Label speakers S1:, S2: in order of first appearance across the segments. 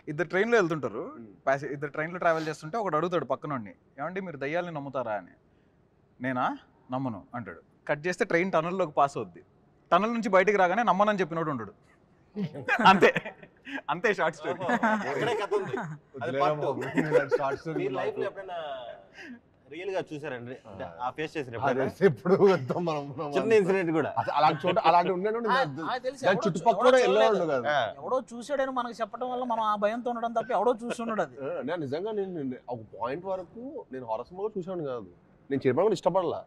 S1: ఇద్దరు ట్రైన్లో వెళ్తుంటారు, ఇద్దరు ట్రైన్లో ట్రావెల్ చేస్తుంటే ఒకడు అడుగుతాడు పక్కనోడిని, ఏమండి మీరు దయ్యాలని నమ్ముతారా అని. నేనా నమ్మను అంటాడు. కట్ చేస్తే ట్రైన్ టనల్లోకి పాస్ అవుద్ది. టనల్ నుంచి బయటికి రాగానే నమ్మనని చెప్పినోడు ఉండడు. అంతే అంతే షార్ట్ స్టోరీ.
S2: రియల్ గా చూసారండి ఆ ఫేస్ చేసిన
S3: ఎప్పుడు
S2: చిన్న ఇన్సిడెంట్ కూడా
S3: అలాంటి చోట అలాంటి చుట్టుపక్కల
S4: ఎవడో చూసాడని మనకు చెప్పడం వల్ల మనం ఆ భయంతో ఉండడం తప్ప ఎవడో చూస్తున్నాడు. అది
S3: నేను నిజంగా నేను ఒక పాయింట్ వరకు నేను హారర్ సినిమా చూసాను కాదు, నేను చెప్పడం ఇష్టపడలా.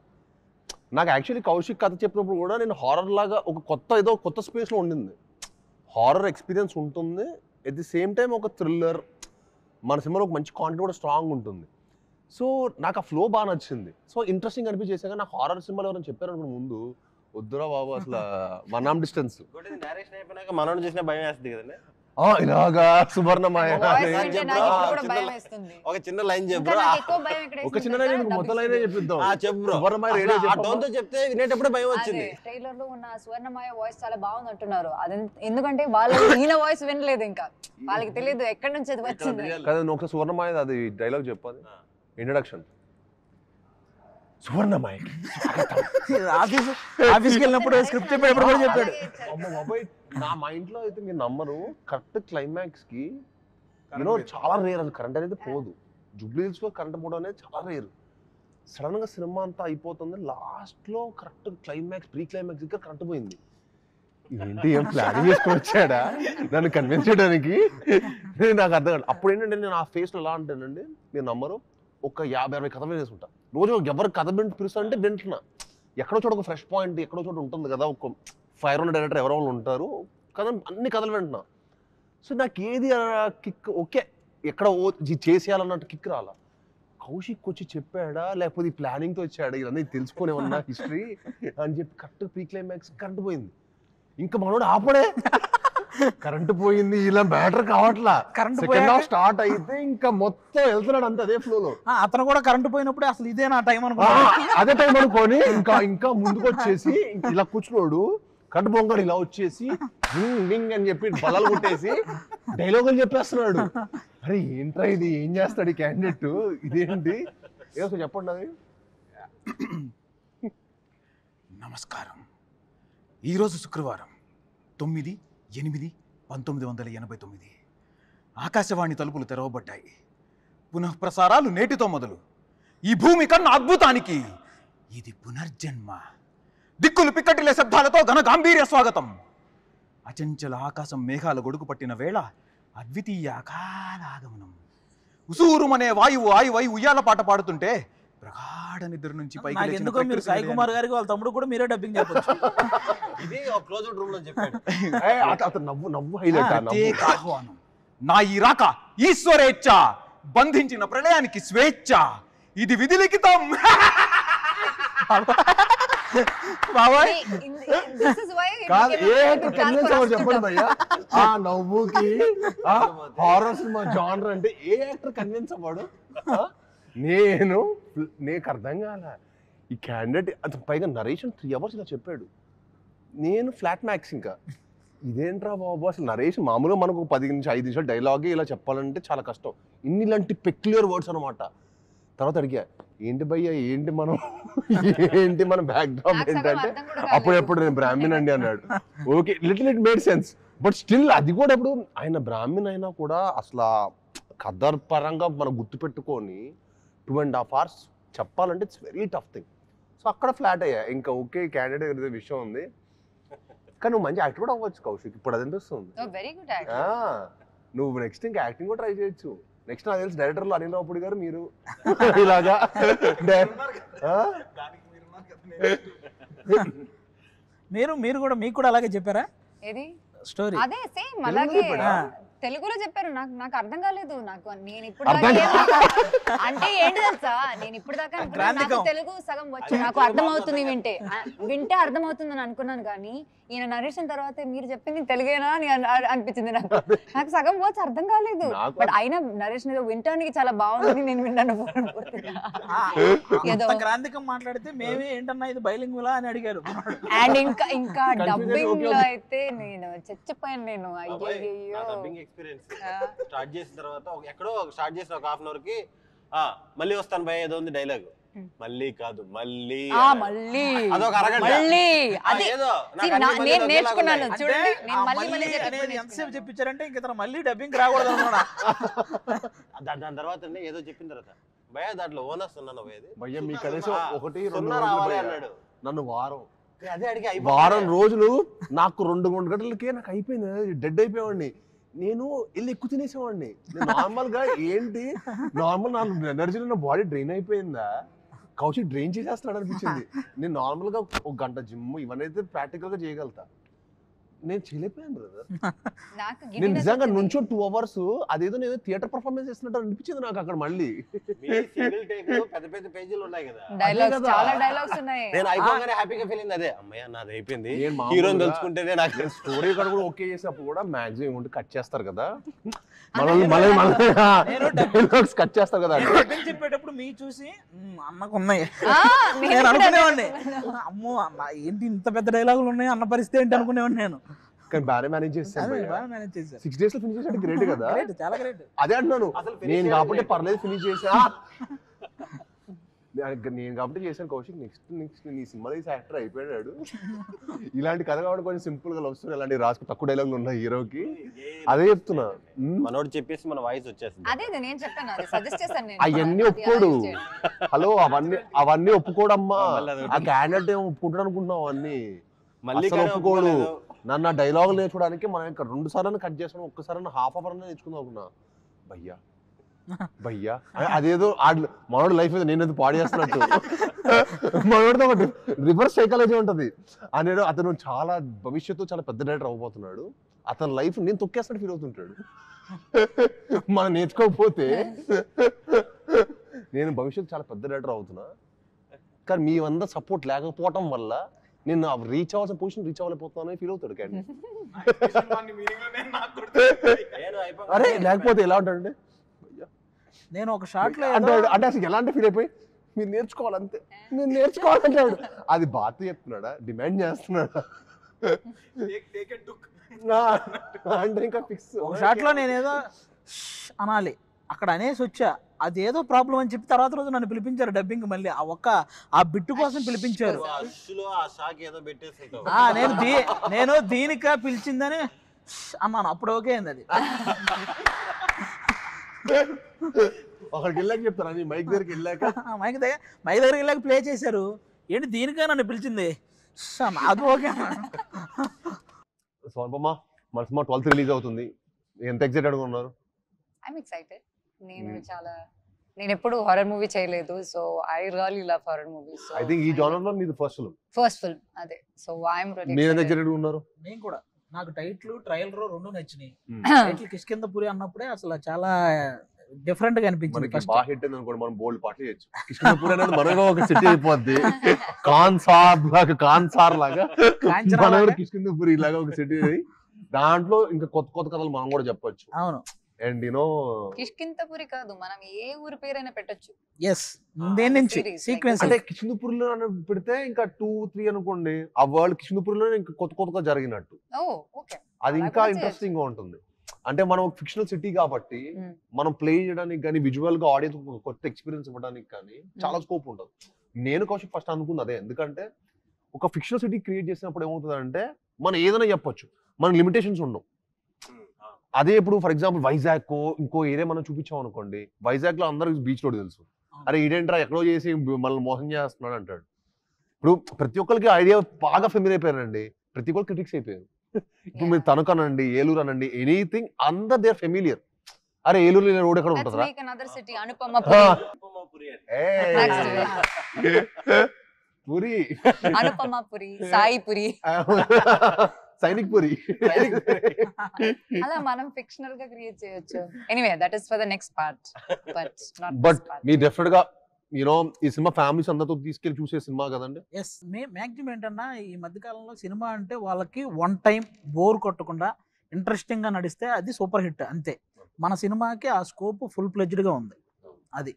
S3: నాకు యాక్చువల్లీ కౌశిక్ కథ చెప్పినప్పుడు కూడా నేను హారర్ లాగా ఒక ఏదో కొత్త స్పేస్లో ఉండింది. హారర్ ఎక్స్పీరియన్స్ ఉంటుంది, ఎట్ ది సేమ్ టైం ఒక థ్రిల్లర్, మన సినిమాలో ఒక మంచి కాంటెంట్ కూడా స్ట్రాంగ్ ఉంటుంది. సో నాకు ఆ ఫ్లో బాగా నచ్చింది. సో ఇంట్రెస్టింగ్ అనిపించేసాక నాకు హారర్ సినిమాలు ఎవరైనా చెప్పారు అనుకున్న ముందు వద్దురా బాబు అసలు వన్ ఆర్మ్ డిస్టెన్స్
S2: డైరెక్షన్ అయిపోయినాక మనం చూసిన భయం వేస్తుంది కదండి.
S3: ఇలాగా సువర్ణమాయ
S2: ఒక చిన్న లైన్ చెప్పు,
S3: ఒక చిన్న లైన్ మొత్తం లైన్ చెప్పిద్దాం.
S2: చెప్పు
S3: సువర్ణమాయ
S2: చెప్తే వినేటప్పుడు భయం వచ్చింది.
S5: ట్రైలర్ లో ఉన్న సువర్ణమాయ వాయిస్ చాలా బాగుంది అంటున్నారు. అది ఎందుకంటే వాళ్ళు ఈయన వాయిస్ వినలేదు, ఇంకా వాళ్ళకి తెలియదు ఎక్కడి నుంచి అది వచ్చింది
S3: కదా. నువ్వు ఒకసారి సువర్ణమాయ అది డైలాగ్ చెప్పాలి, ఇంట్రడక్షన్. సువర్ణమాయ
S4: ఆఫీస్కి వెళ్ళినప్పుడు స్క్రిప్ట్ చెప్పేటప్పుడు కూడా చెప్పాడు.
S3: అమ్మ బాబాయ్, నా మైండ్ లో అయితే మీరు నమ్మరు, కరెక్ట్ క్లైమాక్స్ కి చాలా రేర్ అది కరెంట్ అనేది పోదు. జూబ్లీ హిల్స్ లో కరెంట్ పోవడం అనేది చాలా రేర్. సడన్ గా సినిమా అంతా అయిపోతుంది, లాస్ట్ లో కరెక్ట్ క్లైమాక్స్ ప్రీ క్లైమాక్స్ దగ్గర కరెంట్ పోయింది. ఏంటి ఏం ప్లానింగ్ చేసుకొని వచ్చాడా నన్ను కన్విన్స్ చేయడానికి, నాకు అర్థం కాదు. అప్పుడు ఏంటంటే నేను ఆ ఫేస్ లో ఎలా అంటానండి, మీరు నమ్మరు, ఒక 50-60 కథ వేసుకుంటా రోజు. ఎవరు కథ పిలుస్తా అంటే వింటున్నా, ఎక్కడో చోట ఒక ఫ్రెష్ పాయింట్ ఎక్కడో చోట ఉంటుంది కదా, ఒక ఫైర్ ఉన్న డైరెక్టర్ ఎవరో ఉంటారు కథ, అన్ని కథలు వింటున్నా. సో నాకు ఏది కిక్ ఓకే ఎక్కడ చేసేయాలన్నట్టు కిక్ రాలా. కౌశిక్ వచ్చి చెప్పాడా లేకపోతే ఈ ప్లానింగ్తో వచ్చాడా ఇవన్నీ తెలుసుకునేవన్నా హిస్టరీ అని చెప్పి కరెక్ట్ ప్రీ క్లైమాక్స్ కరెంట్ పోయింది. ఇంకా మనోడు ఆపడే, కరెంట్ పోయింది ఇలా మ్యాటర్ కావట్లా. సెకండ్ హాఫ్ స్టార్ట్ అయితే ఇంకా మొత్తం వెళ్తున్నాడు అంతే అదే ఫ్లోలో.
S4: అతను కూడా కరెంట్ పోయినప్పుడు అసలు ఇదే నా టైం అనుకో,
S3: అదే టైం అనుకోని ఇంకా ముందుకు వచ్చేసి ఇలా కూర్చున్నాడు. కరెంట్ పోగాడు ఇలా వచ్చేసి వింగ్ అని చెప్పి బలాలు కొట్టేసి డైలాగులు చెప్పేస్తున్నాడు. అరే ఏంట్రా ఇది, ఏం చేస్తాడు ఈ క్యాండిడేట్, ఇదేంటి ఏదో చెప్పండి. అది
S1: నమస్కారం. ఈరోజు శుక్రవారం 9/8/1989 ఆకాశవాణి తలుపులు తెరవబడ్డాయి. పునఃప్రసారాలు నేటితో మొదలు. ఈ భూమి కన్నా అద్భుతానికి ఇది పునర్జన్మ. దిక్కులు పిక్కటిలే శబ్దాలతో ఘన గాంభీర్య స్వాగతం. అచంచల ఆకాశం మేఘాల గొడుగు పట్టిన వేళ అద్వితీయ అకాలాగమనం. ఉసూరుమనే వాయువు ఆయువై ఉయ్యాల పాట పాడుతుంటే ప్రగాఢ నిద్ర నుంచి పైకి
S4: సాయి కుమార్ గారికి వాళ్ళ తమ్ముడు కూడా మీరే డబ్బింగ్ చెప్పొచ్చు.
S2: ఇది క్లోజ్అవుట్ రూమ్ లో చెప్పాడు.
S3: నవ్వు హైలైట్.
S1: ఆహ్వానం. నా ఈ రాక ఈశ్వరేచ్ఛ, బంధించిన ప్రళయానికి స్వేచ్ఛ, ఇది విధిలిఖితం.
S3: చెప్పండి భయ్యా, ఆ నవ్వుకి హారర్ సినిమా జానర్ అంటే ఏ యాక్టర్ కన్విన్స్ అవ్వడు? నీకు అర్థం కాల ఈ క్యాండిడేట్. అది పైగా నరేషన్ 3 hours ఇలా చెప్పాడు. నేను ఫ్లాట్ మ్యాక్స్ ఇంకా ఇదేంట్రా బాబు అసలు నరేషన్. మామూలుగా మనకు 10 నుంచి 5 నిమిషాలు డైలాగే ఇలా చెప్పాలంటే చాలా కష్టం. ఇలాంటి పెక్యులర్ వర్డ్స్ అనమాట. తర్వాత అడిగా ఏంటి భయ్యా ఏంటి మన బ్యాక్ డ్రాప్ ఏంటంటే అప్పుడెప్పుడు నేను బ్రాహ్మణ్ అండి అన్నాడు. Okay, little it made sense. But still అది కూడా ఇప్పుడు ఆయన బ్రాహ్మణ్ అయినా కూడా అసలు కథ పరంగా మనం గుర్తుపెట్టుకొని 2.5 hours చెప్పాలంటే it's very tough thing. So అక్కడ ఫ్లాట్ అయ్యా. ఇంకా ఓకే క్యాండిడేట్ విషయం ఉంది, కానీ నువ్వు మంచి యాక్టర్ కూడా అవ్వచ్చు కౌశిక్. ఇప్పుడు అది అనిపిస్తుంది. నువ్వు నెక్స్ట్ ఇంకా యాక్టింగ్ కూడా ట్రై చేయొచ్చు. నెక్స్ట్ నాకు తెలిసి డైరెక్టర్లు అనిల్ రావుపూడి గారు మీరు ఇలాగా
S4: మీరు కూడా మీకు కూడా అలాగే చెప్పారా స్టోరీ?
S5: అదే సేమ్ అలాగే తెలుగులో చెప్పారు. నాకు అర్థం కాలేదు. నేను ఇప్పుడు అంటే ఏంటి తెలుసా, నేను ఇప్పుడు దాకా నాకు తెలుగు సగం వచ్చు, నాకు అర్థమవుతుంది. వింటే అర్థమవుతుంది అని అనుకున్నాను. కానీ ఈయన నరేషన్ తర్వాత మీరు చెప్పింది తెలుగేనా అని అనిపించింది. నాకు సగం వచ్చి అర్థం కాలేదు. బట్ అయినా నరేషన్ ఏదో వింటానికి చాలా బాగుంది, నేను విన్నాను.
S4: ఏదో క్రాంతికం మాట్లాడితే మేమే ఏంటన్నా ఇది బైలింగులా అని అడిగారు.
S5: అండ్ ఇంకా డబ్బింగ్ లో అయితే నేను చచ్చిపోయాను. నేను అయ్యో
S2: ఎక్స్పీరియన్స్. స్టార్ట్ చేసిన తర్వాత ఎక్కడో స్టార్ట్ చేసిన ఒక 1/2 అవర్కి మళ్ళీ వస్తాను భయ ఏదో ఉంది డైలాగ్, మళ్ళీ కాదు మళ్ళీ
S5: మళ్ళీ
S2: అదొక అరగంట
S5: మళ్ళీ అది
S2: ఏదో
S5: నేను నేర్చుకున్నాను చూడండి. నేను
S4: మళ్ళీ అనేది ఎంతసేపు చెప్పించారంటే ఇంక ఇతను మళ్ళీ డబ్బింగ్ రాకూడదు అనుకున్నా.
S2: దాని తర్వాత ఏదో చెప్పిన తర్వాత భయ దాంట్లో ఓనర్స్ ఉన్నాను
S3: భయ్య మీ కనీసం 1-2
S2: రావాలి
S3: రోజులు
S2: అన్నాడు.
S3: నన్ను
S2: అదే అడిగి
S3: వారం రోజులు నాకు 2 గంటలకే నాకు అయిపోయింది, డెడ్ అయిపోయేవాడిని. నేను వెళ్ళి ఎక్కువ తినేసేవాడిని. నేను నార్మల్ గా ఏంటి నార్మల్ నా ఎనర్జీలో నా బాడీ డ్రైన్ అయిపోయిందా, కౌశిక్ డ్రైన్ చేసేస్తున్నాడు అనిపించింది. నేను నార్మల్ గా 1 గంట జిమ్ ఇవన్నీ అయితే ప్రాక్టికల్ గా చేయగలుగుతా, నేను చేయలేకపోయాను బ్రదర్. నేను నిజంగా నుంచో 2 hours అదేదో నేను థియేటర్ పర్ఫార్మెన్స్ చేస్తున్నట్టు అనిపించింది నాకు అక్కడ. మళ్ళీ
S2: సింగిల్ టేక్ లో పెద్ద పెద్ద పేజీలు ఉన్నాయి కదా,
S5: డైలాగ్స్ చాలా డైలాగ్స్ ఉన్నాయి.
S2: నేను అయిపోగానే హ్యాపీగా ఫీల్ అయింది. అదే అమ్మయ్య నాది అయిపోయింది, హీరోని తలుచుకుంటేనే నాకు
S3: స్టోరీ కూడా ఓకే చేసినప్పుడు కూడా మాక్సిమం ఉంటే కట్ చేస్తారు కదా, కట్ చేస్తారు కదా.
S4: డబ్బింగ్ చెప్పేటప్పుడు మీ చూసి అన్నకు ఉన్నాయి నేను అనుకునేవాడిని, అమ్మో అన్న ఏంటి ఇంత పెద్ద డైలాగులు ఉన్నాయి అన్న పరిస్థితి ఏంటి అనుకునేవాడిని నేను.
S3: కానీ బాగా మేనేజ్ చేస్తాను. 6 days లో ఫినిష్ చేసాడు, గ్రేట్ కదా.
S4: చాలా గ్రేట్.
S3: అదే అంటున్నాను, నేను కాబట్టి పర్లేదు ఫినిష్ చేసా, నేను కాబట్టి చేశాను. కౌశిక్ నెక్స్ట్ నీ సినిమాలో యాక్టర్ అయిపోయాడు. ఇలాంటి కథ కాబట్టి కొంచెం సింపుల్ గా లవ్ స్టోరీ ఇలాంటి రాసుకు తక్కువ డైలాగులు ఉన్నాయి హీరోకి. అదే చెప్తున్నా,
S2: మనోడు చెప్పేసి మన వాయిస్ వచ్చేస్తుంది.
S5: అదే నేను చెప్పాను, అది సజెస్ట్ చేశాను నేను.
S3: అవన్నీ ఒప్పుకోడు. హలో అవన్నీ ఒప్పుకోడమ్మా. ఆ క్యాండిడేట్ ఏమో ఒప్పుకుంటాడు అనుకుంటున్నావు అవన్నీ.
S2: మళ్ళీ
S3: ఒప్పుకోడు. నన్ను ఆ డైలాగ్ నేర్చుకోవడానికి మనం ఇంకా 2 సార్లు కట్ చేసాను, ఒక్కసారి ½ అవర్ నేర్చుకుందాం అనుకున్నా. భయ్యా అదేదో మనోడు లైఫ్ మీద నేనేదో పాడు చేస్తున్నట్టు. మనోడితో ఒక రివర్స్ సైకాలజీ ఉంటది. అతను చాలా భవిష్యత్తు చాలా పెద్ద డైరెక్టర్ అవ్వబోతున్నాడు. అతని లైఫ్ నేను తొక్కేస్తాడు ఫీల్ అవుతుంటాడు. మనం నేర్చుకోకపోతే నేను భవిష్యత్తు చాలా పెద్ద డైరెక్టర్ అవుతున్నా, కానీ మీ వంద సపోర్ట్ లేకపోవటం వల్ల నేను రీచ్ అవ్వాల్సిన పొజిషన్ రీచ్ అవ్వలేకపోతున్నాను ఫీల్ అవుతాడు. కానీ అరే లేకపోతే ఎలా ఉంటాడంటే
S4: నేను ఒక షాట్ లో
S3: అంటాడు, అంటే అసలు ఎలాంటి ఫీల్ అయిపోయి మీరు నేర్చుకోవాలంతే, నేను నేర్చుకోవాలంటాడు. అది బాధ చెప్తున్నాడా, డిమాండ్ చేస్తున్నాడా అంటే ఇంకా ఫిక్స్.
S4: ఒక షాట్ లో నేనేదో అనాలి అక్కడ అనేసి వచ్చా, అదేదో ప్రాబ్లం అని చెప్పి తర్వాత రోజు నన్ను పిలిపించారు డబ్బింగ్. మళ్ళీ ఆ బిట్టు కోసం పిలిపించారు. నేను దీనిక పిలిచిందని అన్నాను, అప్పుడు ఓకే అయింది. అది
S3: ఒకరికి వెళ్ళాక చెప్తాను, మైక్ దగ్గరికి వెళ్ళాక
S4: మైక్ దగ్గరికి వెళ్ళాక ప్లే చేశారు. ఏంటి దీనికా నన్ను పిలిచింది, అది ఓకే.
S3: స్వర్ణమ్మ మన సినిమా 12th రిలీజ్ అవుతుంది, ఎంత ఎక్సైటెడ్ గా ఉన్నారు?
S5: I'm excited. నేను ఎప్పుడు హారర్ మూవీ చేయలేదు, so I really love horror movies.
S3: I think ఈ జానర్ లో మీది ఫస్ట్ ఫిల్మ్. అదే, సో ఐఎమ్ రెడీ. మీరు ఎంత ఎక్సైటెడ్ గా ఉన్నారు?
S4: నేను కూడా. నాకు టైటిల్ ట్రయల్ 2 నచ్చినాయి. టైటిల్ కిష్కింధపురి అన్నప్పుడే అసలు చాలా డిఫరెంట్ గా అనిపించింది.
S3: బాగా హిట్ అయింది అనుకోండి, మనం బోల్డ్ పాటలు చేయొచ్చు. కిష్కింధపురి అనేది మనగా ఒక సిటీ అయిపోద్ది, కాన్సార్ లాగా కిష్కింధపురి లాగా ఒక సిటీ. దాంట్లో ఇంకా కొత్త కొత్త కథలు మనం కూడా చెప్పొచ్చు.
S4: అవును.
S3: అండ్
S5: కిష్కింధపురి కాదు, మనం ఏ ఊరి పేరైనా పెట్టొచ్చు.
S4: దేని నుంచి సీక్వెన్స్
S3: అంటే కిష్కింధపురిలో పెడితే ఇంకా 2-3 అనుకోండి, ఆ వరల్డ్ కిష్కింధపురిలో ఇంకా కొత్త కొత్తగా జరిగినట్టు. అది ఇంకా ఇంట్రెస్టింగ్ గా ఉంటుంది. అంటే మనం ఫిక్షనల్ సిటీ కాబట్టి మనం ప్లే చేయడానికి కానీ విజువల్ గా ఆడియన్స్ కొత్త ఎక్స్పీరియన్స్ ఇవ్వడానికి కానీ చాలా స్కోప్ ఉంటుంది. నేను కౌశిక్ ఫస్ట్ అనుకుంది అదే. ఎందుకంటే ఒక ఫిక్షనల్ సిటీ క్రియేట్ చేసినప్పుడు ఏమవుతుంది అంటే మనం ఏదైనా చెప్పొచ్చు, మనకి లిమిటేషన్స్ ఉండవు. అదే ఇప్పుడు ఫర్ ఎగ్జాంపుల్ వైజాగ్ ఇంకో ఏరియా మనం చూపించాం అనుకోండి, వైజాగ్ లో అందరికి బీచ్ రోడ్ తెలుసు, అరే ఇదేంట్రా ఎక్కడో చేసి మనల్ని మోసం చేస్తున్నాడు అంటాడు. ఇప్పుడు ప్రతి ఒక్కరికి ఐడియా బాగా ఫెమిలియర్ అయిపోయారండి, ప్రతి ఒక్కరు క్రిటిక్స్ అయిపోయారు. ఇప్పుడు మీరు తణుకు అనండి, ఏలూరు అనండి, ఎనీథింగ్ అందరు దే ఆర్ ఫెమిలియర్. అరే ఏలూరు రోడ్ ఎక్కడ ఉంటుందా, పూరి,
S5: అనుపమపురి, సాయిపురి,
S3: సైనిక్ పురి.
S5: అలా మనం ఫిక్షనల్ గా క్రియేట్ చేయొచ్చు. Anyway that is for the next part.
S3: But me definite గా ఈ సినిమా ఫ్యామిలీస్ అందరితో తీసుకెళ్లి చూసే సినిమా కదండి.
S4: మ్యాక్సిమం ఏంటన్నా ఈ మధ్య కాలంలో సినిమా అంటే వాళ్ళకి 1 టైం బోర్ కొట్టకుండా ఇంట్రెస్టింగ్ గా నడిస్తే అది సూపర్ హిట్ అంతే. మన సినిమాకి ఆ స్కోప్ ఫుల్ ప్లెజ్డ్ గా ఉంది. అది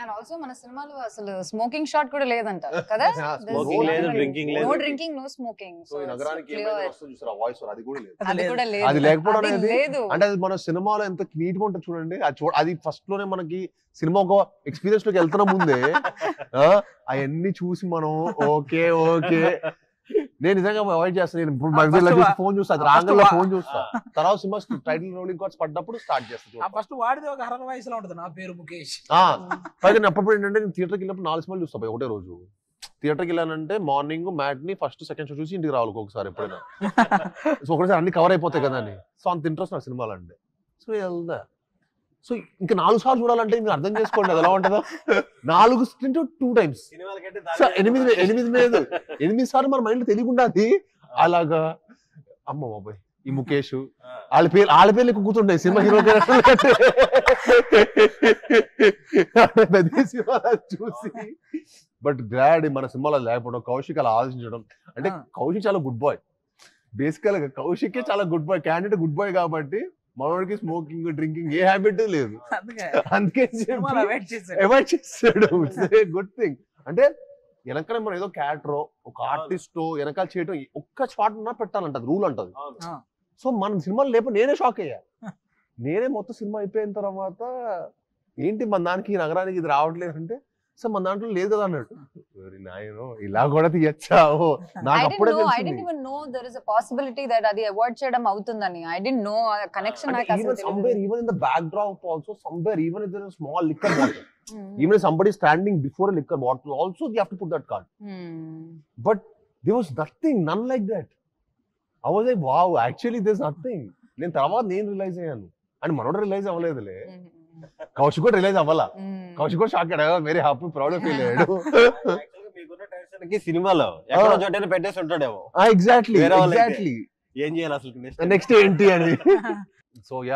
S5: అండ్ ఆల్సో మన సినిమాలో అసలు స్మోకింగ్ షాట్ కూడా లేదంట కదా.
S2: స్మోకింగ్ లేదు, డ్రింకింగ్ లేదు.
S5: No drinking, no smoking.
S3: So ఈ నగరానికి ఏమైనా వస్తుంది చూసారా వాయిస్ అది కూడా లేదు.
S5: అది కూడా లేదు.
S3: అది లేకపోవడం
S5: అది
S3: అనేది
S5: లేదు.
S3: అంటే అది మన సినిమాలో ఎంత నీట్ గా ఉంటుంది చూడండి. అది ఫస్ట్ లోనే మనకి సినిమా ఒక ఎక్స్పీరియన్స్ లోకి వెళ్తున్న ముందే అవన్నీ చూసి మనం ఓకే నేను నిజంగా అవాయిడ్ చేస్తాను. నేను ఫోన్ చూస్తా, అది రాగంలో ఫోన్ చూస్తా, తర్వాత సినిమా టైటిల్ రోలింగ్ కార్డ్స్ పడ్డప్పుడు స్టార్ట్ చేస్తాను.
S4: ఫస్ట్ వాడిది ఒక హర్రర్ వాయిస్ లో ఉంటుంది, నా పేరు ముఖేష్.
S3: పైగా అప్పుడు ఏంటంటే నేను థియేటర్కి వెళ్ళినప్పుడు 4 సినిమాలు చూస్తా ఒకటే రోజు. థియేటర్కి వెళ్ళానంటే morning matinee first second show చూసి ఇంటికి రావాలి ఒకసారి ఎప్పుడైనా. సో ఒకసారి అన్ని కవర్ అయిపోతాయి కదా అని. సో అంత ఇంట్రెస్ట్ నాకు సినిమాలు అంటే. సో వెళ్దా. సో ఇంకా 4 సార్లు చూడాలంటే మీరు అర్థం చేసుకోండి అది ఎలా ఉంటుందో. 4 2 times. సో 8 సార్లు మన మైండ్ తెలియకుండా అది అలాగా. అమ్మ బాబాయ్ ఈ ముఖేష్ వాళ్ళ పేర్లు ఎక్కువ కూర్చుంటాయి సినిమా హీరో చూసి. బట్ గ్లాడ్ మన సినిమాలో లేకపోవడం, కౌశిక్ అలా ఆలోచించడం. అంటే కౌశిక్ చాలా గుడ్ బాయ్. బేసికల్ గా కౌశిక్ చాలా good boy, candidate good boy కాబట్టి మనోడికి స్మోకింగ్ డ్రింకింగ్ ఏ హ్యాబిట్ లేదు. అందుకే అవాయిడ్ చేస్తాడు. Good thing. అంటే వెనకాల మనం ఏదో క్యారెక్టర్ ఒక ఆర్టిస్ట్ వెనకాల చేయడం ఒక్క స్పాట్ ఉన్నా పెట్టాలంటది రూల్ అంటది. సో మన సినిమాలు లేకపోతే నేనే షాక్ అయ్యా. నేనే మొత్తం సినిమా అయిపోయిన తర్వాత ఏంటి మన దానికి ఈ నగరానికి ఇది రావట్లేదు అంటే సో మన దాంట్లో లేదు కదా అన్నట్టు. ఇలా కూడా తీయచ్చా నాకు అప్పుడే
S5: అది అవాయిడ్ చేయడం అవుతుందని. I don't know connection.
S3: Even in the backdrop also, somewhere even if there is a small liquor bottle, even if somebody is standing before a liquor bottle also you have to put that card. But there was none like that. I was like wow, actually there's nothing. నేను తర్వాత నేను realise అయ్యాను అని మనోడు realise అవ్వలేదులే. Kaushik కూడా release అవ్వాలా. కౌశిక్ కూడా shock అయ్యాడు, వెరీ హ్యాపీ ప్రౌడ్ ఫీల్ అయ్యాడు.
S2: సినిమాలో ఎక్కడో చోటైనా పెట్టేసి ఉంటాడేమో.
S3: ఎగ్జాక్ట్లీ
S2: ఏం చేయాలి అసలు
S3: నెక్స్ట్ ఏంటి అని. సో